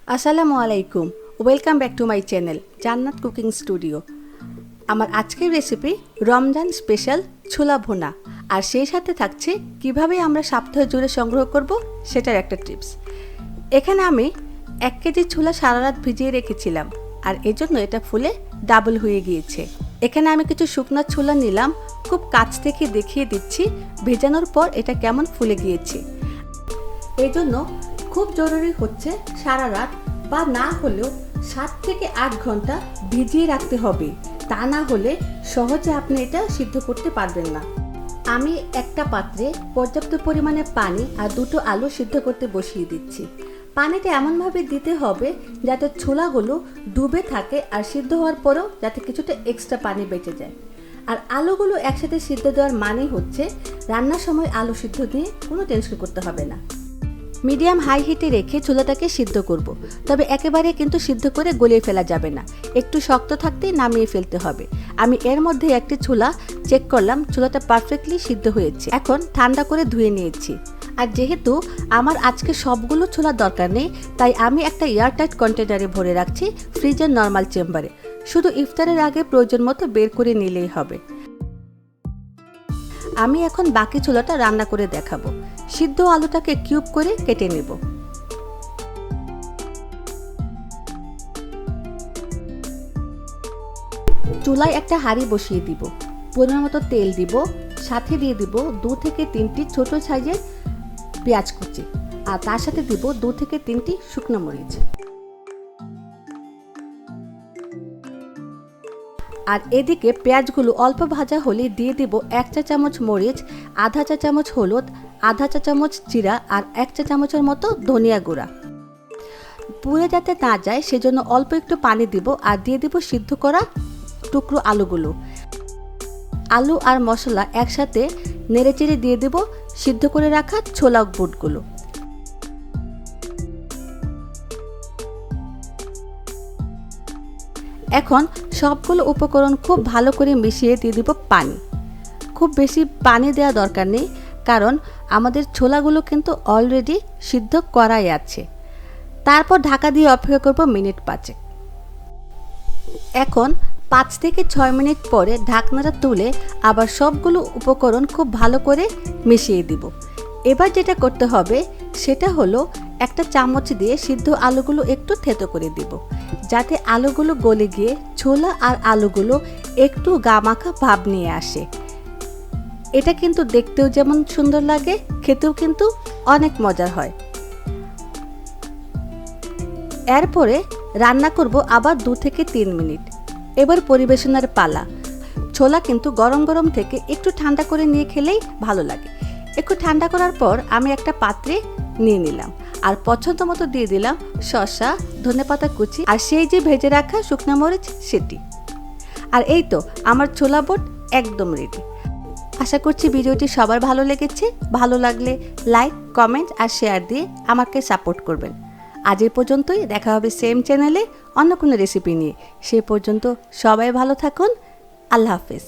আসসালামু আলাইকুম, welcome back to my channel জান্নাত কুকিং স্টুডিও। আমার আজকের রেসিপি রমজান স্পেশাল ছোলা ভুনা, আর সেই সাথে থাকছে কিভাবে আমরা সপ্তাহ জুড়ে সংগ্রহ করব সেটার একটা টিপস। এখানে আমি 1 কেজি ছোলা সারা রাত ভিজিয়ে রেখেছিলাম, আর এজন্য এটা ফুলে ডাবল হয়ে গিয়েছে। এখানে আমি কিছু শুকনো ছোলা নিলাম, খুব কাছ থেকে দেখিয়ে দিচ্ছি ভেজানোর পর এটা কেমন ফুলে গিয়েছে। এই জন্য খুব জরুরি হচ্ছে সারা রাত বা না হলেও 7 থেকে 8 ঘন্টা ভিজিয়ে রাখতে হবে, তা না হলে সহজে আপনি এটা সিদ্ধ করতে পারবেন না। আমি একটা পাত্রে পর্যাপ্ত পরিমাণে পানি আর 2টো আলু সিদ্ধ করতে বসিয়ে দিচ্ছি। পানিটা এমনভাবে দিতে হবে যাতে ছোলাগুলো ডুবে থাকে, আর সিদ্ধ হওয়ার পরেও যাতে কিছুটা এক্সট্রা পানি বেঁচে যায়। আর আলুগুলো একসাথে সিদ্ধ দেওয়ার মানে হচ্ছে রান্নার সময় আলু সিদ্ধ নিয়ে কোনো টেনশন করতে হবে না। মিডিয়াম হাই হিটে রেখে ছোলাটাকে সিদ্ধ করব, তবে একেবারে কিন্তু সিদ্ধ করে গলিয়ে ফেলা যাবে না, একটু শক্ত থাকতেই নামিয়ে ফেলতে হবে। আমি এর মধ্যে একটি ছোলা চেক করলাম, ছোলাটা পারফেক্টলি সিদ্ধ হয়েছে। এখন ঠান্ডা করে ধুয়ে নিয়েছি। আর যেহেতু আমার আজকে সবগুলো ছোলা দরকার নেই, তাই আমি একটা এয়ারটাইট কন্টেনারে ভরে রাখছি ফ্রিজের নর্মাল চেম্বারে। শুধু ইফতারের আগে প্রয়োজন মতো বের করে নিলেই হবে। আমি এখন বাকি ছোলাটা রান্না করে দেখাবো। সিদ্ধ আলুটাকে কিউব করে কেটে নেব। চুলায় একটা হাঁড়ি বসিয়ে দিব, পরিমাণ মতো তেল দিব, সাথে দিয়ে দিব 2 থেকে 3টি ছোট সাইজের পেঁয়াজ কুচি, আর তার সাথে দিব 2 থেকে 3টি শুকনো মরিচ। আর এদিকে পেঁয়াজগুলো অল্প ভাজা হলে দিয়ে দিব 1 চা চামচ মরিচ, আধা চা চামচ হলুদ, আধা চা চামচ জিরা, আর 1 চা চামচের মতো ধনিয়া গুঁড়া। পুড়ে যাতে না যায় সেজন্য অল্প একটু পানি দিব, আর দিয়ে দিব সিদ্ধ করা টুকরো আলুগুলো। আলু আর মশলা একসাথে নেড়েচেড়ে দিয়ে দিব সিদ্ধ করে রাখা ছোলা বুটগুলো। এখন সবগুলো উপকরণ খুব ভালো করে মিশিয়ে দিয়ে দিব পানি। খুব বেশি পানি দেওয়া দরকার নেই, কারণ আমাদের ছোলাগুলো কিন্তু অলরেডি সিদ্ধ করাই আছে। তারপর ঢাকা দিয়ে অপেক্ষা করব মিনিট 5। এখন 5 থেকে 6 মিনিট পরে ঢাকনাটা তুলে আবার সবগুলো উপকরণ খুব ভালো করে মিশিয়ে দিব। এবার যেটা করতে হবে সেটা হলো একটা চামচ দিয়ে সিদ্ধ আলুগুলো একটু থেতো করে দিব, যাতে আলুগুলো গলে গিয়ে ছোলা আর আলুগুলো একটু গামাখা ভাব নিয়ে আসে। এটা কিন্তু দেখতেও যেমন সুন্দর লাগে, খেতেও কিন্তু অনেক মজার হয়। এরপরে রান্না করব আবার 2 থেকে 3 মিনিট। এবার পরিবেশনের পালা। ছোলা কিন্তু গরম গরম থেকে একটু ঠান্ডা করে নিয়ে খেলেই ভালো লাগে। একটু ঠান্ডা করার পর আমি একটা পাত্রে নিয়ে নিলাম, আর পছন্দ মতো দিয়ে দিলাম শসা, ধনেপাতা কুচি, আর সেই যে ভেজে রাখা শুকনো মরিচ সেটি। আর এই তো আমার ছোলা বুট একদম রেডি। আশা করছি ভিডিওটি সবার ভালো লেগেছে। ভালো লাগলে লাইক, কমেন্ট আর শেয়ার দিয়ে আমাকে সাপোর্ট করবেন। আজ এই পর্যন্তই, দেখা হবে সেম চ্যানেলে অন্য কোনো রেসিপি নিয়ে। সেই পর্যন্ত সবাই ভালো থাকুন। আল্লাহ হাফেজ।